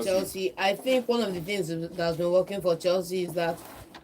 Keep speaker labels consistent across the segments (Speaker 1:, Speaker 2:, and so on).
Speaker 1: Chelsea, I think one of the things that's been working for Chelsea is that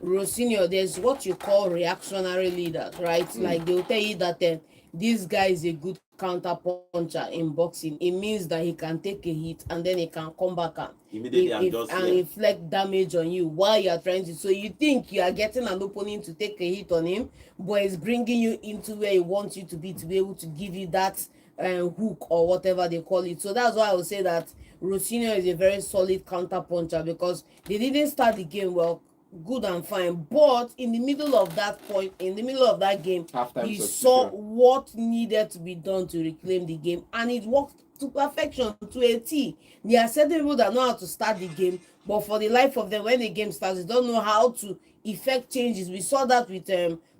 Speaker 1: Rosinho, there's what you call reactionary leaders, right? Like they'll tell you that this guy is a good counter puncher in boxing. It means that he can take a hit and then he can come back and inflict damage on you while you're trying to. So you think you are getting an opponent to take a hit on him, but it's bringing you into where he wants you to be able to give you that hook or whatever they call it. So that's why I would say that Rosinho is a very solid counter puncher because they didn't start the game well, good and fine, but in the middle of that point, in the middle of that game, he saw what needed to be done to reclaim the game, and it worked to perfection, to a T. There are certain people that know how to start the game, but for the life of them, when the game starts, they don't know how to effect changes. We saw that with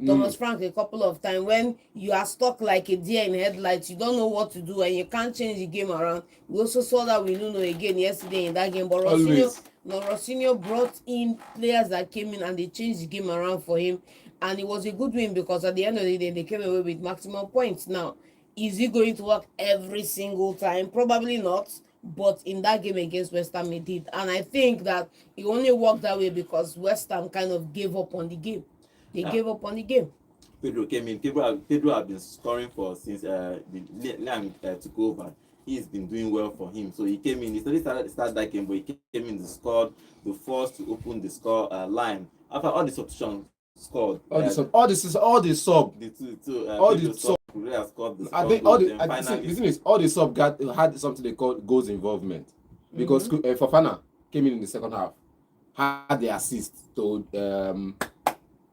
Speaker 1: Thomas Frank a couple of times. When you are stuck like a deer in headlights, you don't know what to do and you can't change the game around. We also saw that with Nuno again yesterday in that game, but Rosinho brought in players that came in and they changed the game around for him, and it was a good win because at the end of the day they came away with maximum points. Now, is it going to work every single time? Probably not, but in that game against West Ham it did, and I think that it only worked that way because West Ham kind of gave up on the game. They gave up on the game.
Speaker 2: Pedro came in. Pedro had been scoring for since Liam took over. He's been doing well for him, so he came in. He started that game, but he came in, scored the first to open the score line after all the substitutions scored. All the sub.
Speaker 3: I think the thing is all the sub had something they call goals involvement because Fofana came in the second half, had the assist to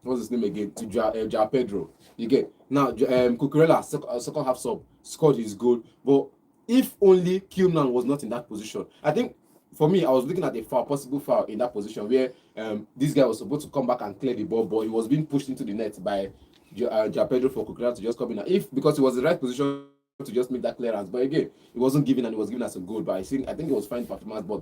Speaker 3: what's his name again, to João Pedro. You get now Cucurella second half sub scored his goal, but if only Kilman was not in that position. I think for me, I was looking at a possible foul in that position where this guy was supposed to come back and clear the ball, but he was being pushed into the net by João Pedro for Cucurella to just come in. Because it was the right position to just make that clearance, but again, it wasn't given and it was given as a goal. But I think it was fine performance. But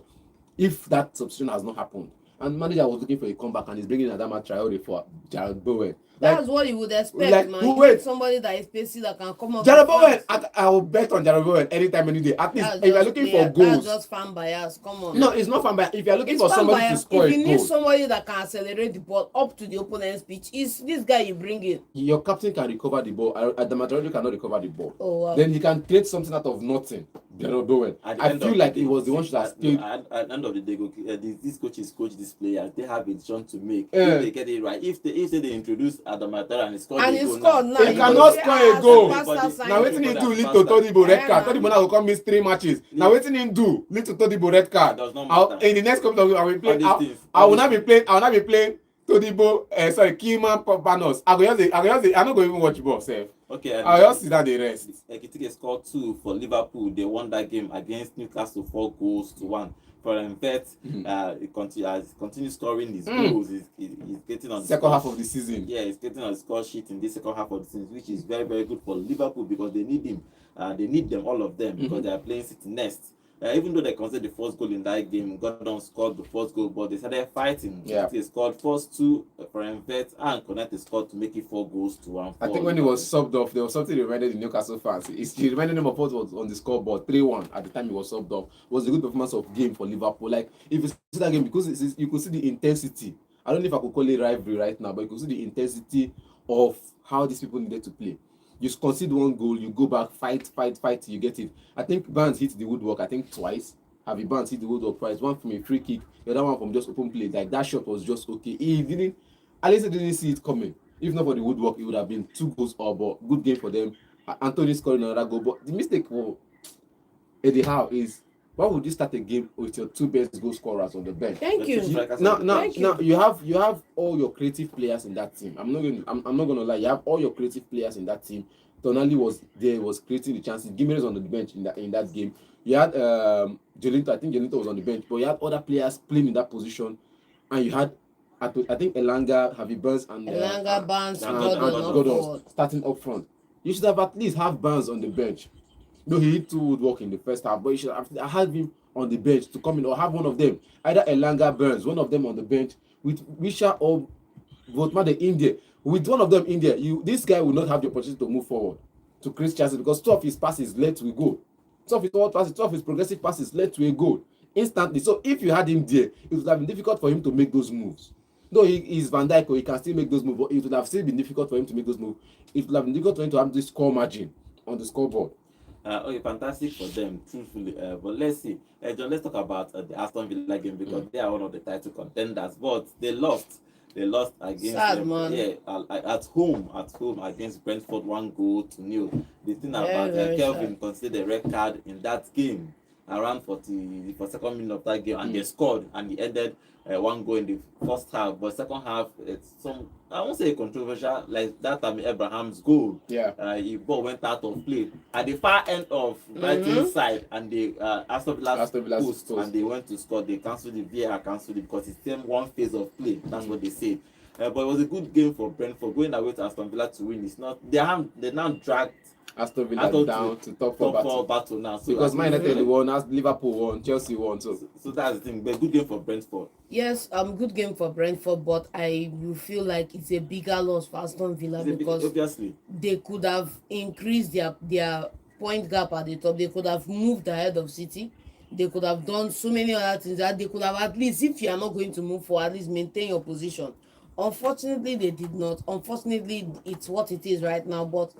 Speaker 3: if that substitution has not happened, and manager was looking for a comeback and he's bringing Adama Traore for Jared Bowen.
Speaker 1: That's what you would expect, man. Wait, somebody that is pacey that can come up.
Speaker 3: Jared Bowen, I will bet on Jared Bowen anytime, any day. At least if you're looking for goals.
Speaker 1: That's just fan bias. Come on.
Speaker 3: No, it's not fan bias. If you're looking for somebody to score a goal.
Speaker 1: If you need somebody that can accelerate the ball up to the opponent's pitch, is this guy you bring in. Your
Speaker 3: captain can recover the ball. Adama Traore cannot recover the ball.
Speaker 1: Oh, wow.
Speaker 3: Then he can create something out of nothing. Jared Bowen. I feel like he was the one should have stayed.
Speaker 2: At the end of the day, these coaches coach these players. They have a decision to make. If they get it right, if they introduce Adama Traore and he scored a goal now,
Speaker 3: he cannot score a goal. Now waiting him do lead to Todibo red card. Todibo now will come miss 3 matches. Now waiting him do lead to Todibo red card. In the next couple of weeks, I will not be playing Todibo. Kilman Panos. I'm not going to even watch ball, sef.
Speaker 2: Okay,
Speaker 3: I'll just see that the rest.
Speaker 2: Ekitike scored 2 for Liverpool. They won that game against Newcastle 4-1. For Vet, he continues scoring his goals. He's getting on the
Speaker 3: second half of the season.
Speaker 2: Yeah, he's getting on the score sheet in this second half of the season, which is very, very good for Liverpool because they need him. They need them, all of them, because they are playing City next. Even though they conceded the first goal in that game, Gordon scored the first goal, but they started fighting. Yeah. They scored first 2 for Vet, and Konate scored to make it 4-1.
Speaker 3: I think when he was subbed off, there was something that reminded the Newcastle fans. He reminded them of what was on the scoreboard, 3-1 at the time he was subbed off. It was a good performance of game for Liverpool. Like, if you see that game, because you could see the intensity. I don't know if I could call it rivalry right now, but you could see the intensity of how these people needed to play. You concede 1 goal, you go back, fight, you get it. I think Barnes hit the woodwork, twice. Harvey Barnes hit the woodwork twice. One from a free kick, the other one from just open play. Like, that shot was just okay. At least he didn't see it coming. If not for the woodwork, it would have been 2 goals or but good game for them. Anthony scored another goal. But the mistake for Eddie Howe is, why would you start a game with your 2 best goal scorers on the bench?
Speaker 1: Thank you.
Speaker 3: Now you have all your creative players in that team. I'm not gonna lie. You have all your creative players in that team. Tonali was creating the chances. Gimenez on the bench in that game. You had Jolinto. I think Jolinto was on the bench, but you had other players playing in that position, and you had I think Elanga, Harvey Barnes, and Gordon starting up front. You should have at least have Barnes on the bench. No, he hit 2 woodwork in the first half, but you should have had him on the bench to come in, or have one of them, either Elanga, Burns, one of them on the bench with Wisha or Votma the India. With one of them in there, this guy will not have the opportunity to move forward to create chances because 2 of his passes led to a goal. 2 of his progressive passes led to a goal. instantly. So if you had him there, it would have been difficult for him to make those moves. Though he's Van Dijk, he can still make those moves, but it would have still been difficult for him to make those moves. It would have been difficult for him to have this score margin on the scoreboard.
Speaker 2: Okay, fantastic for them, truthfully. But let's see. John, let's talk about the Aston Villa game because they are one of the title contenders, but they lost. They lost against
Speaker 1: Sad, man.
Speaker 2: at home against Brentford 1-0. The thing about
Speaker 1: Very
Speaker 2: Kelvin
Speaker 1: sad.
Speaker 2: considered a red card in that game around for second minute of that game, and they scored, and he ended 1 goal in the first half. But second half, it's some, I won't say controversial, like that time Abraham's goal.
Speaker 3: Yeah.
Speaker 2: The ball went out of play at the far end of Brighton's side, and the Aston Villa's post, and they went to score. They cancelled the VAR, cancelled it because it's still one phase of play. That's what they say. But it was a good game for Brentford. Going away to Aston Villa to win, it's not. They now dragged
Speaker 3: Aston Villa down to top four
Speaker 2: battle now. So
Speaker 3: because Man United won, as Liverpool won, Chelsea won. So
Speaker 2: that's the thing. But good game for Brentford.
Speaker 1: Yes, good game for Brentford, but I will feel like it's a bigger loss for Aston Villa because
Speaker 2: obviously
Speaker 1: they could have increased their point gap at the top. They could have moved ahead of City. They could have done so many other things that they could have, at least, if you are not going to move forward, at least maintain your position. Unfortunately, they did not. Unfortunately, it's what it is right now, but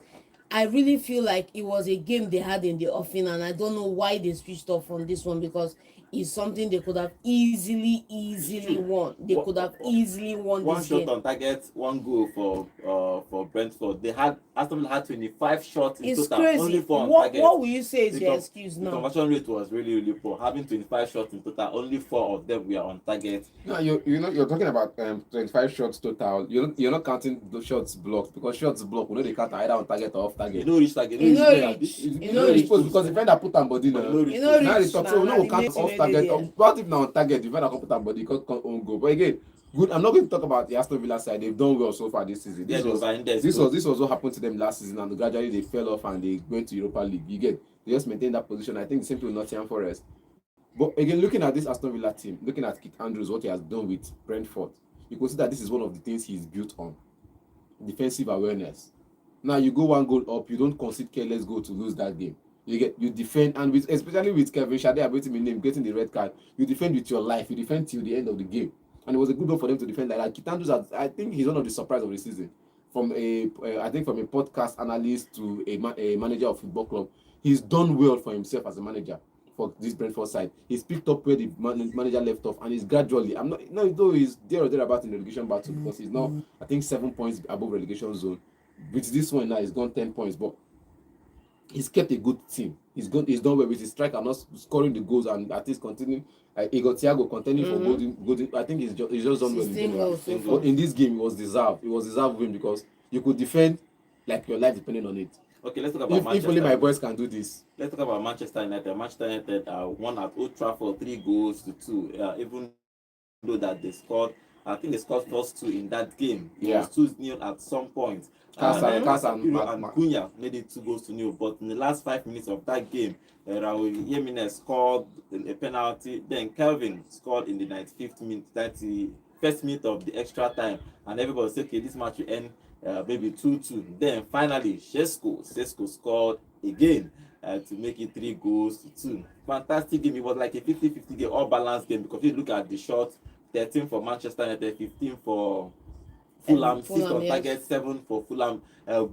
Speaker 1: I really feel like it was a game they had in the offing, and I don't know why they switched off on this one because it's something they could have easily won. They could have easily won this game.
Speaker 2: One shot on target, 1 goal for Brentford. Aston Villa had 25 shots in total.
Speaker 1: Crazy.
Speaker 2: Only 4 on target.
Speaker 1: What will you say is your excuse now?
Speaker 2: The conversion rate was really poor. Having 25 shots in total, only 4 of them were on target.
Speaker 3: No, you're talking about 25 shots total. You're not counting the shots blocked because shots blocked. They count either on target or off target.
Speaker 2: You know, reach target.
Speaker 1: You know reach.
Speaker 3: Because the defender put on body now. Now they talk, so no we count off target. What if now on target, the defender put on body because on goal. But again, good. I'm not going to talk about the Aston Villa side. They've done well so far this season. This was what happened to them last season, and gradually they fell off and they went to Europa League. They just maintained that position. I think the same thing with Nottingham Forest. But again, looking at this Aston Villa team, looking at Keith Andrews, what he has done with Brentford, you can see that this is one of the things he's built on: defensive awareness. Now you go 1 goal up, you don't concede careless goal to lose that game. You defend, and especially with Kevin Shade abetting name getting the red card, you defend with your life. You defend till the end of the game, and it was a good one for them to defend like that. Keith Andrews, I think he's one of the surprise of the season. From a podcast analyst to a manager of football club, he's done well for himself as a manager for this Brentford side. He's picked up where the manager left off, and he's gradually. Though he's there or thereabout in the relegation battle because he's now, I think, 7 points above relegation zone. With this one now, he's gone 10 points, but he's kept a good team. He's done well with his striker, not scoring the goals and at least continuing. Igor Thiago contending for golden. I think he's just done well. But in this game, it was deserved. It was deserved win because you could defend like your life depending on it.
Speaker 2: Okay, let's talk about Manchester.
Speaker 3: If only my boys can do this.
Speaker 2: Let's talk about Manchester United. Manchester United won at Old Trafford 3-2. Even though that they scored, I think they scored first 2 in that game. It was 2-0 at some point. And Cunha made it 2-0. But in the last 5 minutes of that game, Raul Jimenez scored a penalty. Then Kelvin scored in the 95th minute, 91st minute of the extra time. And everybody said, okay, this match will end maybe 2-2. Then finally, Sesko scored again to make it 3-2. Fantastic game. It was like a 50-50 game, all balanced game because if you look at the shot, 13 for Manchester United, 15 for Fulham, 6 on target, 7 for Fulham.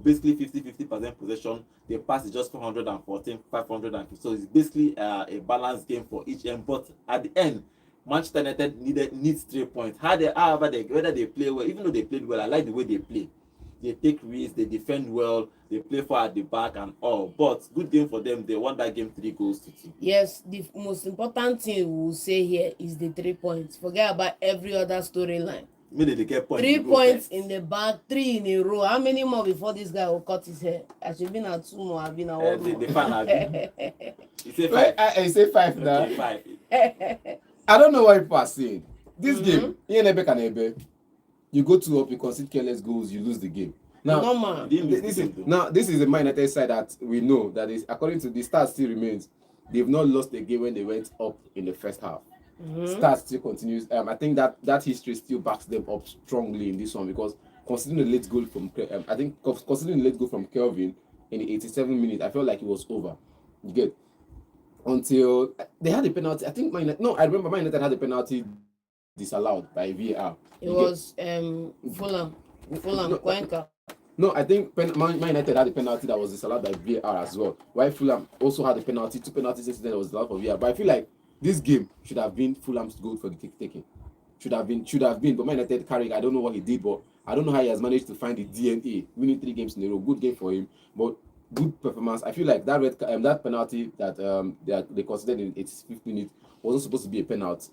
Speaker 2: Basically 50% possession. The pass is just 414, 550. So it's basically a balanced game for each end. But at the end, Manchester United needs 3 points. Whether they play well, even though they played well, I like the way they play. They take risks, they defend well, they play far at the back and all. But good game for them. They won that game 3-2.
Speaker 1: Yes, the most important thing we will say here is the 3 points. Forget about every other storyline.
Speaker 2: Maybe they get points.
Speaker 1: 3 points in the back, 3 in a row. How many more before this guy will cut his hair? I should be at 2 more. I've been at 1 more.
Speaker 2: The fan You say 5.
Speaker 3: I say 5 now.
Speaker 2: Okay, 5.
Speaker 3: I don't know what people are saying. This game, you go 2 up, you concede careless goals, you lose the game. Now, this is a Man United side that we know that is, according to the stats, still remains. They've not lost a game when they went up in the first half. Stats still continues. I think that history still backs them up strongly in this one because considering the late goal from considering the late goal from Kelvin in the 87th minute, I felt like it was over. You get. until they had a penalty. I think I remember Man United had a penalty disallowed by VAR.
Speaker 1: It was Fulham,
Speaker 3: No,
Speaker 1: Cuenca.
Speaker 3: no, I think Man United had a penalty that was disallowed by VAR as well. While Fulham also had a penalty, 2 penalties incident that was allowed for VAR. But I feel like this game should have been Fulham's goal for the taking. Should have been. But Man United carried. I don't know what he did, but I don't know how he has managed to find the DNA, winning 3 games in a row. Good game for him, but good performance. I feel like that penalty that they considered in 85th minute wasn't supposed to be a penalty.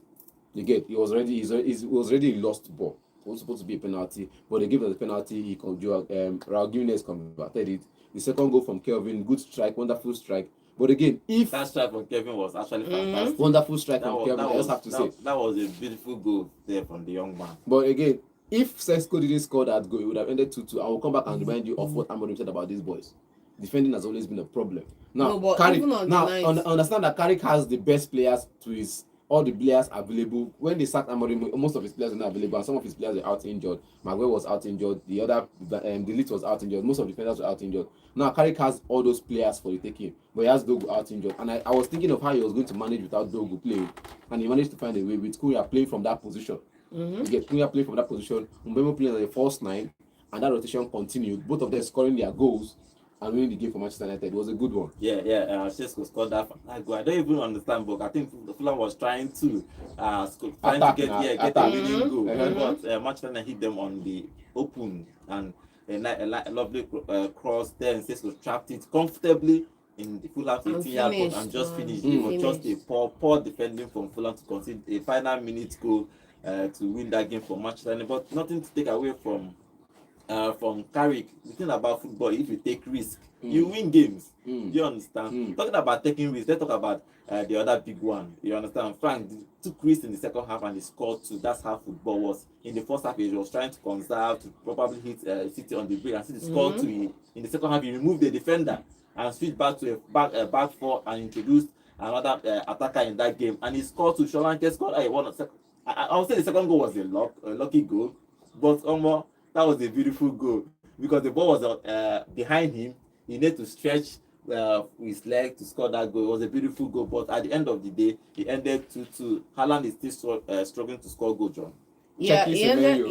Speaker 3: You get, it was already a lost ball. It was supposed to be a penalty, but they gave us the penalty. Raul Jimenez converted it. The second goal from Kelvin, good strike, wonderful strike. But again, if
Speaker 2: that strike from Kevin was actually fantastic.
Speaker 3: Wonderful strike from Kelvin, I just have to say
Speaker 2: that was a beautiful goal there from the young man.
Speaker 3: But again, if Sesko didn't score that goal, it would have ended 2-2. I will come back and remind you of what Amorim said about these boys. Defending has always been a problem. Now, understand that Carrick has the best players to all the players available. When they sacked Amorim, most of his players were not available, and some of his players were out injured. Maguire was out injured. The other, Delete was out injured. Most of the defenders were out injured. Now, Carrick has all those players for the taking, but he has Dogu out injured. And I was thinking of how he was going to manage without Dogu playing, and he managed to find a way with Kuya playing from that position. You get Kuya playing from that position, Mbemo playing as a false 9, and that rotation continued. Both of them scoring their goals and winning the game for Manchester United. It was a good one.
Speaker 2: Sesko scored that goal. I don't even understand, but I think Fulham was trying to get a leading goal, but Manchester United hit them on the open, and a lovely cross there, and Sesko trapped it comfortably in the Fulham's 18-yard box and just finished. It was just a poor defending from Fulham to concede a final minute goal to win that game for Manchester United. But nothing to take away from Carrick. The thing about football, if you take risk, you win games. You understand? Talking about taking risk, let's talk about the other big one. You understand? Frank took risk in the second half and he scored 2. That's how football was. In the first half, he was trying to conserve, to probably hit City on the break, and City scored 2. In the second half, he removed the defender and switched back to a back 4 and introduced another attacker in that game, and he scored 2. Solanke scored I would say the second goal was a lucky goal, but that was a beautiful goal because the ball was behind him. He needed to stretch his leg to score that goal. It was a beautiful goal, but at the end of the day, he ended 2-2. Haaland is still struggling to score goal, John.
Speaker 1: Yeah, he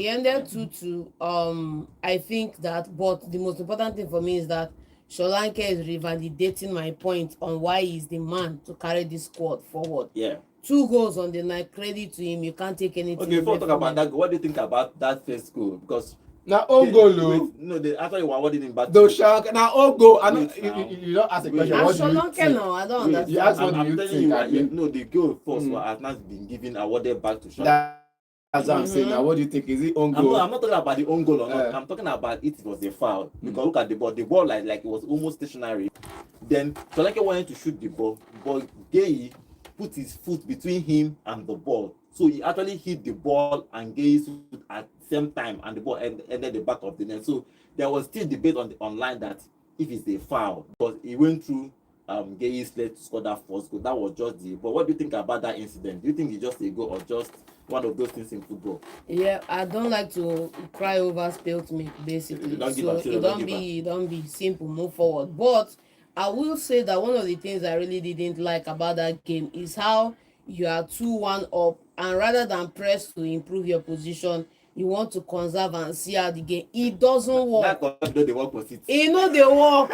Speaker 1: ended 2-2. I think that, but the most important thing for me is that Solanke is revalidating my point on why he's the man to carry this squad forward.
Speaker 2: Yeah.
Speaker 1: 2 goals on the night, credit to him. You can't take anything.
Speaker 2: Okay, before we talk about that, what do you think about that first goal? Because
Speaker 3: now own goal,
Speaker 2: no, they actually were awarding him back.
Speaker 3: Now own goal. I know you don't ask a question.
Speaker 1: What do you think? No, I don't understand.
Speaker 3: You ask what do you think?
Speaker 2: No, the goal first has not been awarded back to Solanke.
Speaker 3: That's what I'm saying. Now, what do you think? Is it own goal?
Speaker 2: I'm not talking about the own goal or not. I'm talking about it was a foul. Because look at the ball. The ball like it was almost stationary. Then Solanke wanted to shoot the ball, but Gueye put his foot between him and the ball. So he actually hit the ball and Gueye's foot at the same time, and the ball ended the back of the net. So there was still debate online that if it's a foul, but he went through Gueye's leg to score that first goal. That was just the. But what do you think about that incident? Do you think it's just a goal or just one of those things in football?
Speaker 1: Yeah, I don't like to cry over spilt milk, basically. It don't be simple, move forward. But I will say that one of the things I really didn't like about that game is how you are 2-1 up, and rather than press to improve your position, you want to conserve and see how the game. It doesn't work.
Speaker 2: They work for it.
Speaker 1: They work.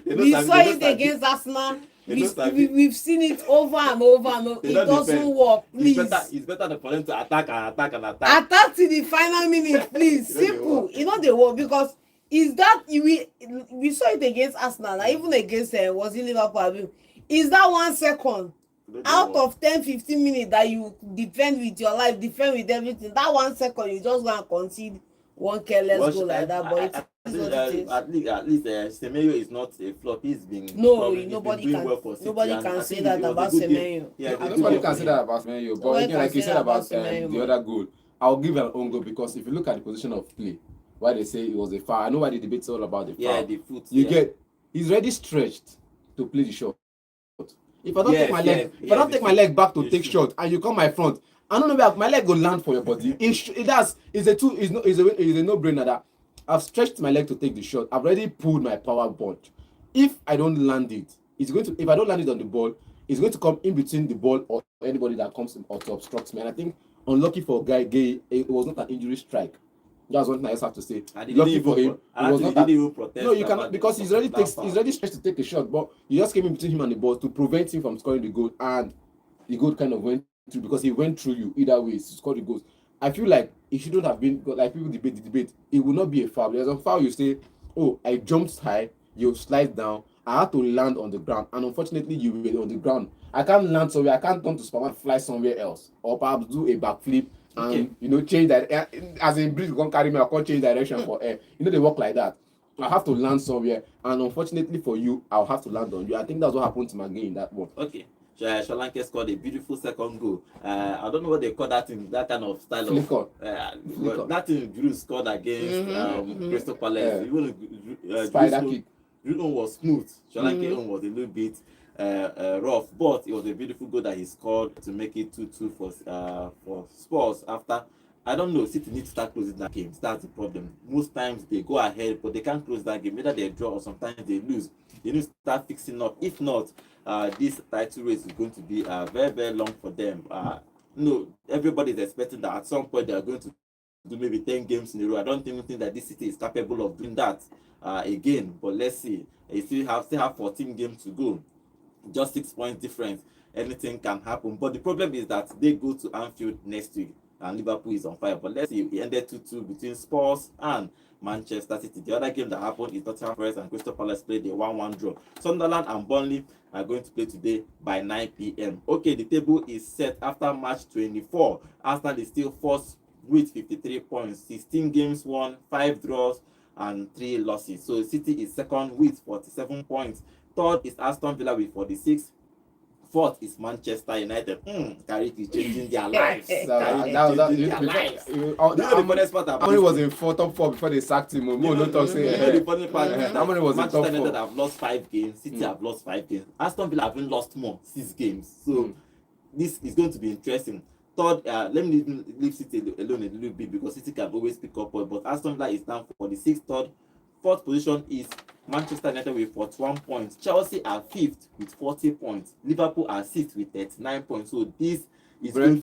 Speaker 1: We saw it against Arsenal. We've seen it over and over and over. It doesn't work. Please.
Speaker 2: It's better for them to attack and attack and attack.
Speaker 1: Attack to the final minute, please. Simple. They work because is that we saw it against Arsenal and even against was it Liverpool? Is that 1 second out of 10-15 minutes that you defend with your life, defend with everything? That 1 second you just go and concede one careless goal like that, but
Speaker 2: at least Semenyo is not a flop. He's been
Speaker 1: nobody can say that about Semenyo.
Speaker 3: Nobody can say that about Semenyo. But again, like you said about the other goal, I'll give an own goal because if you look at the position of play, why they say it was a foul. I know why the debate's all about the foul.
Speaker 2: Yeah, the foot.
Speaker 3: He's already stretched to play the shot. If I don't take my leg back to take shot, and you come my front, I don't know, my leg will land for your body. It's a no-brainer that I've stretched my leg to take the shot. I've already pulled my power punch. If I don't land it, if I don't land it on the ball, He's going to come in between the ball or anybody that comes in or to obstruct me. And I think unlucky for Guy Gay, it was not an injury strike. That's one thing I just have to say. Lucky for him, it was not that. No, you cannot, because he's already stretched to take a shot, but you just came in between him and the ball to prevent him from scoring the goal, and the goal kind of went through because he went through you either way to score the goals. I feel like it shouldn't have been, like people debate. It will not be a foul. There's a foul, you say, oh, I jumped high, you slide down, I had to land on the ground, and unfortunately you were on the ground. I can't land somewhere, I can't turn to Superman, fly somewhere else, or perhaps do a backflip and change that. As a breeze can't carry me, I can't change direction for air. They work like that. I have to land somewhere, and unfortunately for you, I'll have to land on you. I think that's what happened to McGinn in that one.
Speaker 2: Okay. Solanke scored a beautiful second goal. I don't know what they call that in that kind of style
Speaker 3: Flicker.
Speaker 2: of that thing Drew scored against Crystal Palace. Even
Speaker 3: Spider kick.
Speaker 2: Drew's own was smooth. Solanke own was a little bit rough, but it was a beautiful goal that he scored to make it 2-2 for Spurs. After, I don't know, City need to start closing that game. That's the problem. Most times they go ahead, but they can't close that game. Either they draw or sometimes they lose. They need to start fixing up. If not, this title race is going to be very, very long for them. Everybody is expecting that at some point they are going to do maybe 10 games in a row. I don't even think that this City is capable of doing that again. But let's see. They still have 14 games to go. Just 6 points difference. Anything can happen. But the problem is that they go to Anfield next week, and Liverpool is on fire. But let's see, it ended 2-2 between Spurs and Manchester City. The other game that happened is Tottenham Forest and Crystal Palace played a 1-1 draw. Sunderland and Burnley are going to play today by 9 p.m. Okay, the table is set after match 24. Arsenal is still first with 53 points, 16 games won, 5 draws, and 3 losses. So City is second with 47 points. Third is Aston Villa with 46. Fourth is Manchester United. Carrick is changing their lives.
Speaker 3: How many was in top 4 before they sacked him? How many was in top 4?
Speaker 2: Manchester United have lost 5 games. City have lost 5 games. Aston Villa haven't lost more, 6 games. So this is going to be interesting. Third, let me leave City alone a little bit because City can always pick up points. But Aston Villa is down for the 6th. Third, fourth position is Manchester United with 41 points. Chelsea are 5th with 40 points. Liverpool are 6th with 39 points. So this is going